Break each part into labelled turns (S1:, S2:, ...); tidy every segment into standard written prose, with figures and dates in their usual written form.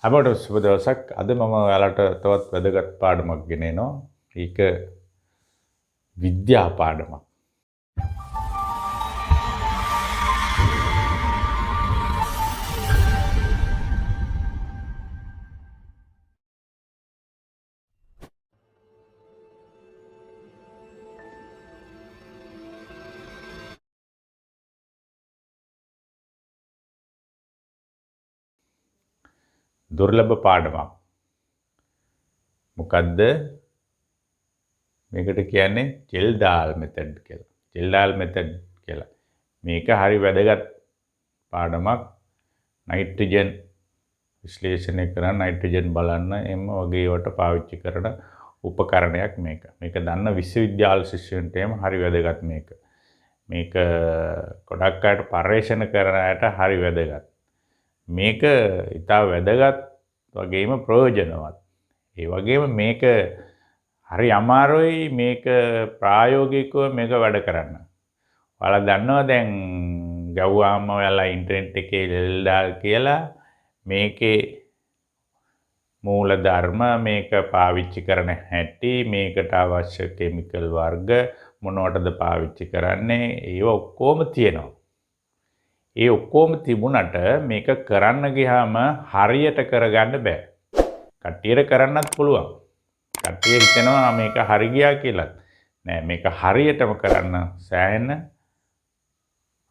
S1: අපට සුබ දවසක්. අද මම ඔයාලට තවත් වැදගත් පාඩමක් ගෙනෙනවා. ඒක විද්‍යා පාඩමක්. දුර්ලභ පාඩමක්. මොකද්ද? මේකට කියන්නේ Kjeldahl method කියලා. Kjeldahl method කියලා. මේක හරි වැදගත් පාඩමක්. නයිට්‍රජන් විශ්ලේෂණය කරන නයිට්‍රජන් බලන්න එම වගේ ඒවට පාවිච්චි කරන උපකරණයක් මේක. මේක දන්න විශ්වවිද්‍යාල ශිෂ්‍යයන්ට එම හරි වැදගත් මේක. මේක ගොඩක් අයට පර්යේෂණ කරන අයට හරි වැදගත්. මේක ඉතා වැදගත් වගේම ප්‍රයෝජනවත්. ඒ වගේම මේක හරි අමාරුයි මේක ප්‍රායෝගිකව මේක වැඩ කරන්න. ඔයාලා දන්නවා දැන් ගව්වාම ඔයාලා ඉන්ටර්නෙට් එකේ Kjeldahl කියලා මේකේ මූල ධර්ම මේක පාවිච්චි කරන හැටි මේකට අවශ්‍ය කිමිකල් වර්ග මොනවටද පාවිච්චි කරන්නේ ඒව ඔක්කොම තියෙනවා. ඒ ඔක්කොම තිබුණට මේක කරන්න ගියාම හරියට කරගන්න බෑ. කට්ටියට කරන්නත් පුළුවන්. කට්ටිය හිතනවා මේක හරි ගියා කියලා. නෑ මේක හරියටම කරන්න සෑහෙන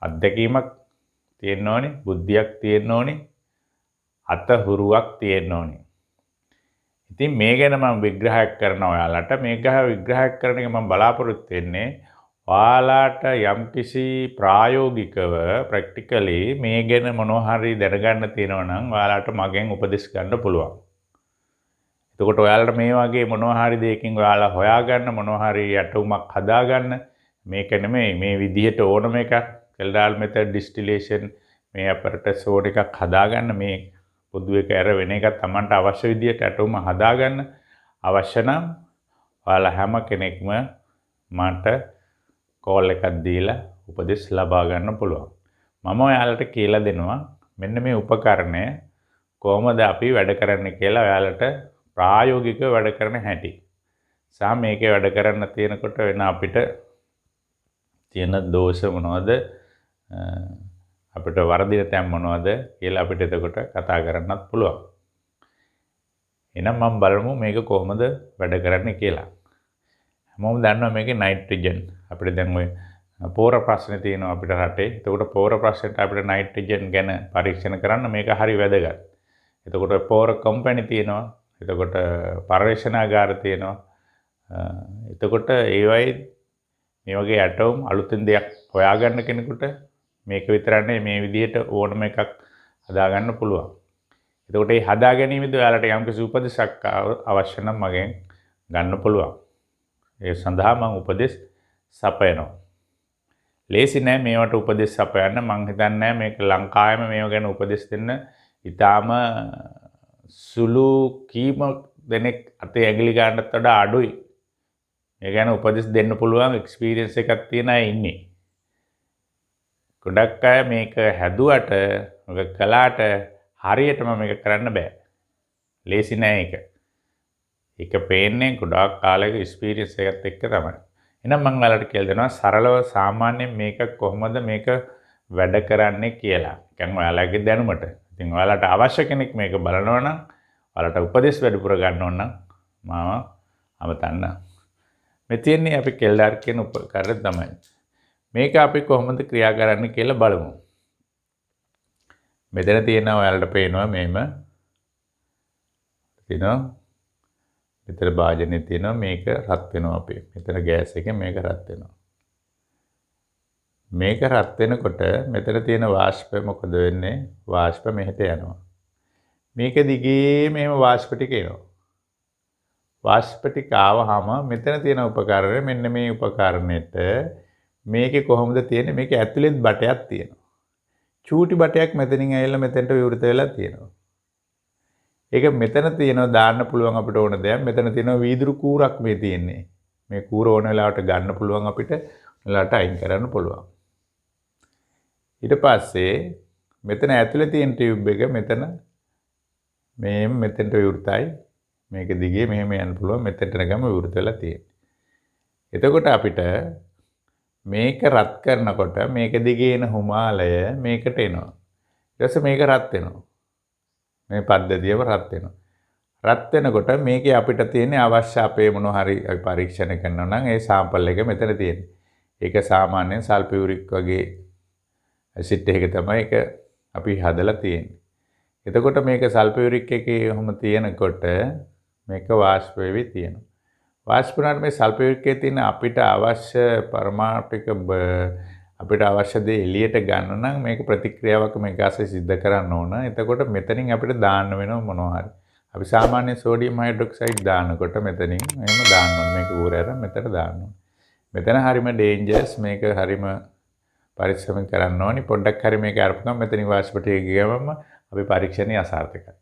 S1: අත්දැකීමක් තියෙන්න ඕනේ, බුද්ධියක් තියෙන්න ඕනේ, අතහුරුවක් තියෙන්න ඕනේ. ඉතින් මේ ගැන මම විග්‍රහයක් කරනවා ඔයාලට. මේක විග්‍රහයක් කරන එක මම බලාපොරොත්තු වෙන්නේ ඔයාලට යම්කිසි ප්‍රායෝගිකව ප්‍රැක්ටිකලි මේ ගැන මොනවා හරි දැනගන්න තියෙනවා නම් ඔයාලට මගෙන් උපදෙස් ගන්න පුළුවන්. එතකොට ඔයාලට මේ වගේ මොනවා හරි දෙයකින් ඔයාලා හොයාගන්න මොනවා හරි යටුමක් හදාගන්න මේක නෙමෙයි මේ විදිහට ඕනම එකක් Kjeldahl method distillation මේ apparatus ඕන එකක් හදාගන්න මේ පොදු එක ඇර වෙන එකක් Tamanට අවශ්‍ය විදිහට යටුම හදාගන්න අවශ්‍ය නම් ඔයාලා හැම කෙනෙක්ම මට කෝල් එකක් දීලා උපදෙස් ලබා ගන්න පුළුවන්. මම ඔයාලට කියලා දෙනවා මෙන්න මේ උපකරණය කොහොමද අපි වැඩ කරන්නේ කියලා ඔයාලට ප්‍රායෝගිකව වැඩ කරන හැටි. සහ මේකේ වැඩ කරන්න තියෙනකොට වෙන අපිට තියෙන දෝෂ මොනවද? අපිට වරදින තැන් මොනවද කියලා අපිට එතකොට කතා කරන්නත් පුළුවන්. එහෙනම් මම බලමු මේක කොහොමද වැඩ කරන්නේ කියලා. හැමෝම දන්නවා මේකේ නයිට්‍රජන් අපිට දැන් ඔය පෝර ප්‍රශ්නේ තියෙනවා අපිට රටේ. එතකොට පෝර ප්‍රශ්නෙට අපිට නයිට්‍රජන් ගැන පරීක්ෂණ කරන්න මේක හරි වැදගත්. එතකොට පෝර කම්පැනි තියෙනවා. එතකොට පර්යේෂණාගාර තියෙනවා. එතකොට ඒවයි මේ වගේ ඇටෝම් අලුතින් දෙයක් හොයාගන්න කෙනෙකුට මේක විතරන්නේ මේ විදිහට ඕනම එකක් හදාගන්න පුළුවන්. එතකොට මේ හදා ගැනීමේදී ඔයාලට යම්කිසි උපදෙසක් අවශ්‍ය නම් මගෙන් ගන්න පුළුවන්. ඒ සඳහා මම උපදෙස් සපයනවා. ලේසි නෑ මේවට උපදෙස් සපයන්න. මං හිතන්නේ මේක ලංකාවේම මේව ගැන උපදෙස් දෙන්න ඊටාම සුළු කීම දෙනෙක් අතේ ඇඟිලි ගන්නත් වඩා අඩුයි. මේ ගැන උපදෙස් දෙන්න පුළුවන් එක්ස්පීරියන්ස් එකක් තියෙන අය ඉන්නේ. ගොඩක් අය මේක හැදුවට මේක කළාට හරියටම මේක කරන්න බෑ. ලේසි නෑ ඒක. ඒක පේන්නේ ගොඩාක් කාලයක එක්ස්පීරියන්ස් එකත් එක්ක තමයි. එහෙනම් මම ඔයාලට කියලා දෙනවා සරලව සාමාන්‍යයෙන් මේක කොහොමද මේක වැඩ කරන්නේ කියලා. දැන් ඔයාලගේ දැනුමට. ඉතින් ඔයාලට අවශ්‍ය කෙනෙක් මේක බලනවා නම් ඔයාලට උපදෙස් වැඩිපුර ගන්න ඕන නම් මම අමතන්න. මේ තියෙන්නේ අපි Kjeldahl කියන උපකරණය තමයි. මේක අපි කොහොමද ක්‍රියා කරන්නේ කියලා බලමු. මෙතන තියෙනවා ඔයාලට පේනවා මේම තියෙනවා. මෙතන භාජනයේ තියෙනවා මේක රත් වෙනවා අපි. මෙතන ගෑස් එකෙන් මේක රත් වෙනවා. මේක රත් වෙනකොට මෙතන තියෙන වාෂ්පය මොකද වෙන්නේ? වාෂ්ප මෙහෙට යනවා. මේක දිගේ මෙහෙම වාෂ්ප ටික එනවා. වාෂ්ප ටික ආවහම මෙතන තියෙන උපකරණය මෙන්න මේ උපකරණෙට මේකේ කොහොමද තියෙන්නේ? මේක ඇතුලෙත් බටයක් තියෙනවා. චූටි බටයක් මෙතනින් ඇවිල්ලා මෙතෙන්ට විවෘත වෙලා තියෙනවා. ඒක මෙතන තියෙනවා දාන්න පුළුවන් අපිට ඕන දෙයක්. මෙතන තියෙනවා වීදුරු කූරක් මේ තියෙන්නේ. මේ කූර ඕන වෙලාවට ගන්න පුළුවන් අපිට. වෙලාවට අයින් කරන්න පුළුවන්. ඊට පස්සේ මෙතන ඇතුලේ තියෙන ටියුබ් එක මෙතන මේ මෙතෙන්ට විවෘතයි. මේක දිගේ මෙහෙම යන්න පුළුවන්. මෙතෙන්ට ගම විවෘත වෙලා තියෙන්නේ. එතකොට අපිට මේක රත් කරනකොට මේක දිගේ එන හුමාලය මේකට එනවා. ඊට පස්සේ මේක රත් වෙනවා. මේ පද්ධතියම රත් වෙනවා. රත් වෙනකොට මේකේ අපිට තියෙන අවශ්‍ය අපේ මොනවා හරි අපි පරීක්ෂණ කරනවා නම් ඒ සාම්පල් එක මෙතන තියෙන්නේ. ඒක සාමාන්‍යයෙන් සල්ෆියුරික් වගේ ඇසිඩ් එකක තමයි ඒක අපි හදලා තියෙන්නේ. එතකොට මේක සල්ෆියුරික් එකේ ඔහොම තියෙනකොට මේක වාෂ්ප වෙවි තියෙනවා. වාෂ්ප වුණාට මේ සල්ෆියුරික් එකේ තියෙන අපිට අවශ්‍ය පරමාණු ටික අපිට අවශ්‍ය දේ එළියට ගන්න නම් මේක ප්‍රතික්‍රියාවක් මේක ASCII සිද්ධ කරන්න ඕන. එතකොට මෙතනින් අපිට දාන්න වෙනවා මොනවා හරි. අපි සාමාන්‍ය සෝඩියම් හයිඩ්‍රොක්සයිඩ් දානකොට මෙතනින් එහෙම දාන්න ඕනේ. මේක ඌරේ අරන් මෙතන දාන්න ඕනේ. මෙතන හරිම ඩේන්ජරස්. මේක හරිම පරිස්සමෙන් කරන්න ඕනේ. පොඩ්ඩක් හරි මේක අරපුවම මෙතනින් වාෂ්ප ටික ගියවම අපි පරීක්ෂණය අසාර්ථකයි.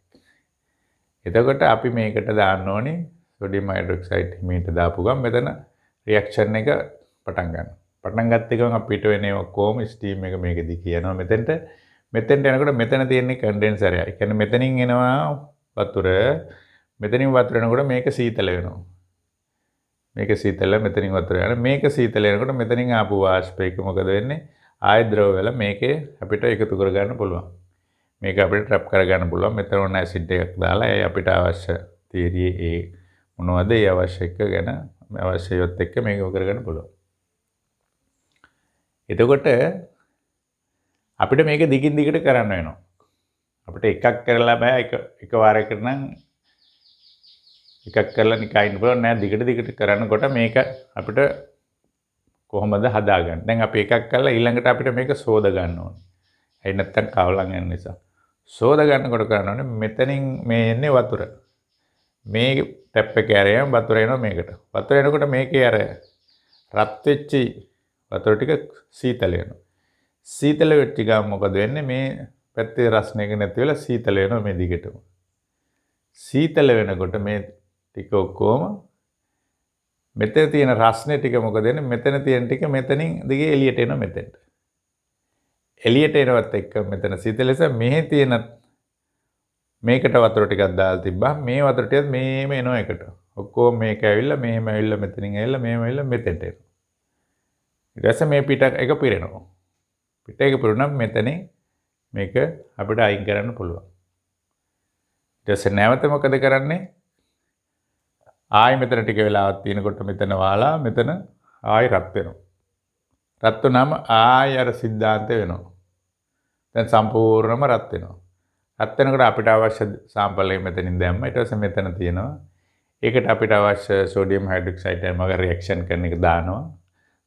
S1: එතකොට අපි මේකට දාන්න ඕනේ සෝඩියම් හයිඩ්‍රොක්සයිඩ් හිමීට දාපු ගමන් මෙතන රියැක්ෂන් එක පටන් ගන්නවා. පටන් ගත්ත ගමන් අපිට වෙන්නේ ඔක්කොම ස්ටීම් එක මේකෙදි කියනවා මෙතෙන්ට යනකොට මෙතන තියෙන්නේ කන්ඩෙන්සරය. ඒ කියන්නේ මෙතනින් එනවා වතුර මෙතනින් වතුර එනකොට මේක සීතල වෙනවා. මේක සීතල මෙතනින් වතුර යන මේක සීතල වෙනකොට මෙතනින් ආපු වාෂ්ප එක මොකද වෙන්නේ? ආය ද්‍රව වෙලා මේකේ අපිට එකතු කරගන්න පුළුවන්. මේක අපිට ට්‍රැප් කරගන්න පුළුවන්. මෙතන ඕන ඇසිඩ් එකක් දාලා ඒ අපිට අවශ්‍ය තීරියේ ඒ මොනවද ඒ අවශ්‍ය එක ගැන අවශ්‍ය යොත් එක්ක මේක කරගන්න පුළුවන්. එතකොට අපිට මේක දිගින් දිගට කරන්න වෙනවා. අපිට එකක් කරලා බෑ එක වාරයකට නම් එකක් කරලා නිකන් ඉන්න පුළුවන් නෑ. දිගට කරනකොට මේක අපිට කොහොමද හදාගන්නේ? දැන් අපි එකක් කරලා ඊළඟට අපිට මේක සෝද ගන්න ඕනේ. ඒ නැත්තම් කවලම් යන නිසා. සෝද ගන්නකොට කරන්න ඕනේ මෙතනින් මේ එන්නේ වතුර. මේ ටැප් එකේ ඇරෙම වතුර එනවා මේකට. වතුර එනකොට මේකේ අර රත් වෙච්චි වතුර ටික සීතල වෙනවා. සීතල වෙච්ච ගමන් මොකද වෙන්නේ? මේ පැත්තේ රස්නයක නැති වෙලා සීතල වෙනවා මේ දිගටම. සීතල වෙනකොට මේ ටික ඔක්කොම මෙතන තියෙන රස්නේ ටික මොකද වෙන්නේ? මෙතන තියෙන ටික මෙතනින් දිගේ එළියට එනවා මෙතෙන්ට. එළියට එනවත් එක්ක මෙතන සීතල නිසා මෙහි තියෙන මේකට වතුර ටිකක් දාලා තිබ්බා. මේ වතුර ටිකත් මේම එනවා එකට. ඔක්කොම මේක ඇවිල්ලා මෙහෙම ඇවිල්ලා මෙතනින් ඇවිල්ලා මෙහෙම ඇවිල්ලා මෙතෙන්ට එනවා. ඊට පස්සේ මේ පිට එක පිරෙනවා. පිට එක පිරුණාම මෙතනින් මේක අපිට අයින් කරන්න පුළුවන්. ඊට පස්සේ නැවත මොකද කරන්නේ? ආයි මෙතන ටික වෙලාවක් තියෙනකොට මෙතන වාලා මෙතන ආයි රත් වෙනවා. රත් වුණාම ආයි අර සිද්ධාන්ත වෙනවා. දැන් සම්පූර්ණයෙන්ම රත් වෙනවා. රත් වෙනකොට අපිට අවශ්‍ය සාම්පල් එක මෙතනින් දැම්ම. ඊට පස්සේ මෙතන තියෙනවා. ඒකට අපිට අවශ්‍ය සෝඩියම් හයිඩ්‍රොක්සයිඩ් එක මග රියැක්ෂන් කරන එක දානවා.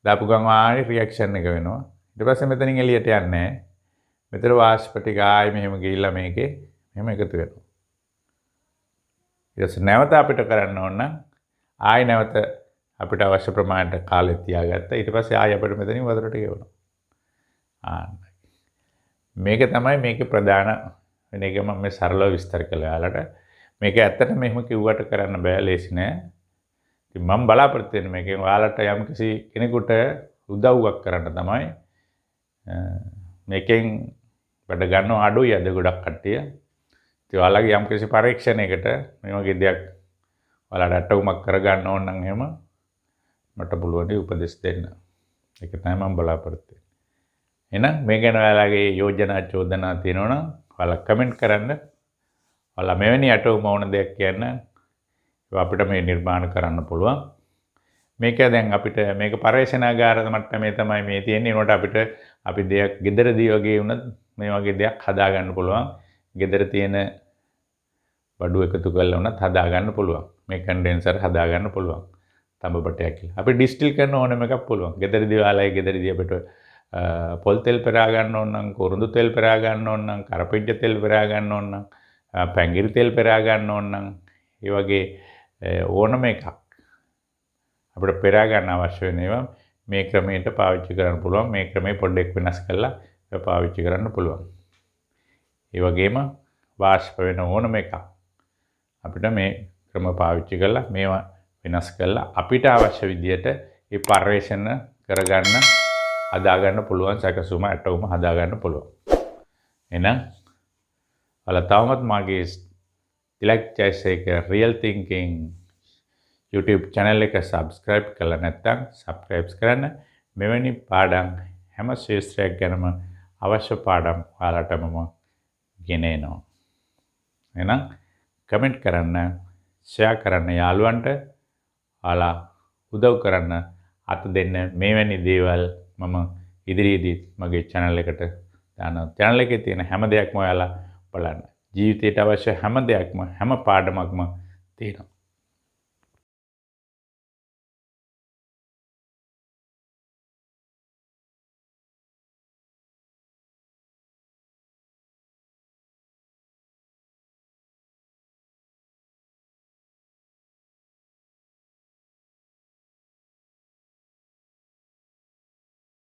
S1: දාපු ගමන් ආයි රියැක්ෂන් එක වෙනවා. ඊට පස්සේ මෙතනින් එළියට යන්නේ නැහැ. මෙතන වාෂ්ප ටික ආයි මෙහෙම ගිහිල්ලා මේකේ මෙහෙම එකතු වෙනවා. ඊට පස්සේ නැවත අපිට කරන්න ඕන නම් ආයි නැවත අපිට අවශ්‍ය ප්‍රමාණයට කාලය තියාගත්තා. ඊට පස්සේ ආයි අපිට මෙතනින් වතුර ටික එවනවා. මේක තමයි මේකේ ප්‍රධාන වෙන එක. මම මේ සරලව විස්තර කළා යාලට. මේක ඇත්තට මෙහෙම කිව්වට කරන්න බෑ, ලේසි නෑ. ඉතින් මම බලාපොරොත්තු වෙන්නේ මේකෙන් ඔයාලට යම්කිසි කෙනෙකුට උදව්වක් කරන්න තමයි. මේකෙන් වැඩ ගන්නව අඩුයි අද ගොඩක් කට්ටිය. ඉතින් ඔයාලගේ යම්කිසි පරීක්ෂණයකට මේ වගේ දෙයක් ඔයාලට අටුමක් කරගන්න ඕන නම් එහෙම මට පුළුවන් උපදෙස් දෙන්න. ඒක තමයි මම බලාපොරොත්තු වෙන්නේ. එහෙනම් මේ ගැන ඔයාලගේ යෝජනා චෝදනා තියෙනවා නම් ඔයාලා කමෙන්ට් කරන්න. ඔයාලා මෙවැනි අටුම ඕන දෙයක් කියන්න. අපිට මේ නිර්මාණ කරන්න පුළුවන්. මේක දැන් අපිට මේක පරිශනාගාර මට්ටමේ තමයි මේ තියෙන්නේ. ඒනොට අපිට අපි දෙයක් ගෙදරදී වගේ වුණත් මේ වගේ දෙයක් හදා ගන්න පුළුවන්. ගෙදර තියෙන බඩු එකතු කරලා වුණත් හදා ගන්න පුළුවන්. මේ කන්ඩෙන්සර් හදා ගන්න පුළුවන්. තඹපටයක් කියලා. අපි ඩිස්ටිල් කරන ඕනම එකක් පුළුවන්. ගෙදරදී ඔයාලයි ගෙදරදී අපිට පොල් තෙල් පෙරා ගන්න ඕන නම්, කුරුඳු තෙල් පෙරා ගන්න ඕන නම්, කරපිංච තෙල් පෙරා ගන්න ඕන නම්, පැංගිරි තෙල් පෙරා ගන්න ඕන නම්, ඒ වගේ ඕනම එකක් අපිට පෙරා ගන්න අවශ්‍ය වෙන ඒවා මේ ක්‍රමයට පාවිච්චි කරන්න පුළුවන්. මේ ක්‍රමය පොඩ්ඩක් වෙනස් කරලා ඒක පාවිච්චි කරන්න පුළුවන්. ඒ වගේම වාෂ්ප වෙන ඕනම එකක් අපිට මේ ක්‍රම පාවිච්චි කරලා මේවා වෙනස් කරලා අපිට අවශ්‍ය විදියට මේ පරිශ්‍රණ කරගන්න හදාගන්න පුළුවන්. සැකසුම ඇටවුම හදාගන්න පුළුවන්. එහෙනම් ඔයාලා තවමත් මාගේ Tilak Jayasekara real thinking YouTube channel එක subscribe කරලා නැත්නම් subscribe කරන්න. මෙවැනි පාඩම් හැම ශාස්ත්‍රයක් ගැනම අවශ්‍ය පාඩම් ඔයාලට මම ගෙන එනවා. එහෙනම් කමෙන්ට් කරන්න, ෂෙයා කරන්න යාළුවන්ට, ඔයාලා උදව් කරන්න, අත දෙන්න. මෙවැනි දේවල් මම ඉදිරියේදී මගේ channel එකට දානවා. channel එකේ තියෙන හැම දෙයක්ම ඔයාලා බලන්න. ජීවිතයට අවශ්‍ය හැම දෙයක්ම, හැම පාඩමක්ම තියෙනවා.